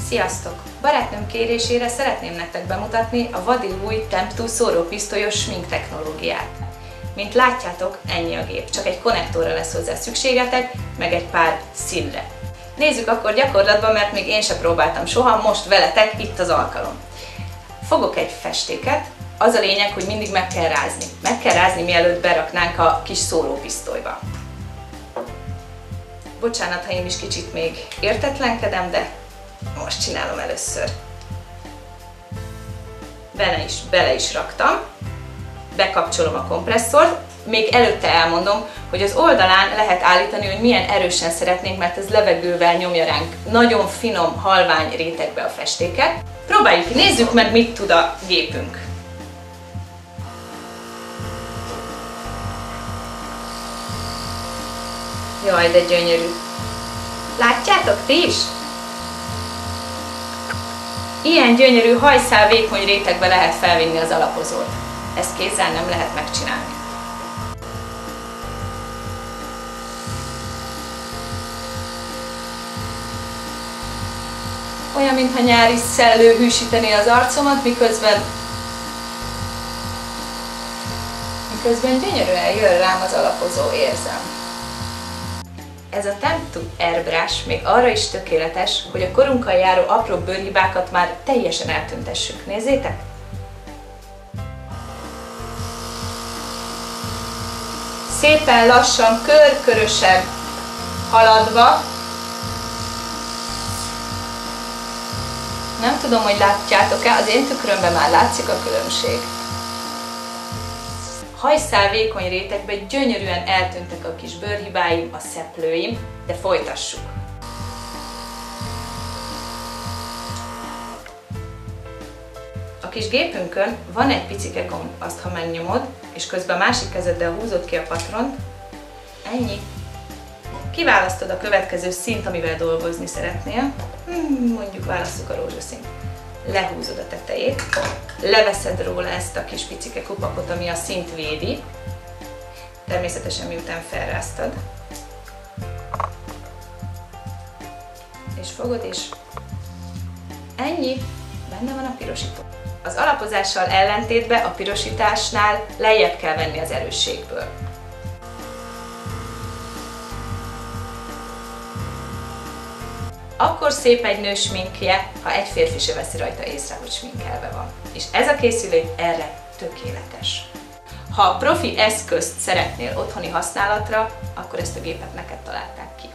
Sziasztok! Barátnőm kérésére szeretném nektek bemutatni a vadi új Temptu szórópisztolyos smink technológiát. Mint látjátok, ennyi a gép, csak egy konnektorra lesz hozzá szükségetek, meg egy pár színre. Nézzük akkor gyakorlatban, mert még én sem próbáltam soha, most veletek itt az alkalom. Fogok egy festéket, az a lényeg, hogy mindig meg kell rázni. Meg kell rázni, mielőtt beraknánk a kis szórópisztolyba. Bocsánat, ha én is kicsit még értetlenkedem, de most csinálom először. Bele is raktam, bekapcsolom a kompresszort, még előtte elmondom, hogy az oldalán lehet állítani, hogy milyen erősen szeretnénk, mert ez levegővel nyomja ránk nagyon finom, halvány rétegbe a festéket. Próbáljuk ki, nézzük meg, mit tud a gépünk. Jaj, de gyönyörű! Látjátok ti is? Ilyen gyönyörű, hajszál vékony rétegbe lehet felvinni az alapozót. Ezt kézzel nem lehet megcsinálni. Olyan, mintha nyári szellő hűsítené az arcomat, miközben gyönyörűen jön rám az alapozó, érzem. Ez a Temptu Airbrush még arra is tökéletes, hogy a korunkkal járó apró bőrhibákat már teljesen eltüntessük. Nézzétek! Szépen lassan, körkörösen haladva. Nem tudom, hogy látjátok-e, az én tükrömben már látszik a különbség. Hajszál vékony rétegben gyönyörűen eltűntek a kis bőrhibáim, a szeplőim, de folytassuk! A kis gépünkön van egy picike gomb, azt ha megnyomod, és közben a másik kezeddel húzod ki a patront, ennyi. Kiválasztod a következő színt, amivel dolgozni szeretnél, mondjuk válasszuk a rózsaszínt. Lehúzod a tetejét, leveszed róla ezt a kis picike kupakot, ami a színt védi, természetesen miután felráztad, és fogod, és ennyi, benne van a pirosító. Az alapozással ellentétben a pirosításnál lejjebb kell venni az erősségből. Akkor szép egy nő sminkje, ha egy férfi se veszi rajta észre, hogy sminkelve van. És ez a készülék erre tökéletes. Ha profi eszközt szeretnél otthoni használatra, akkor ezt a gépet neked találták ki.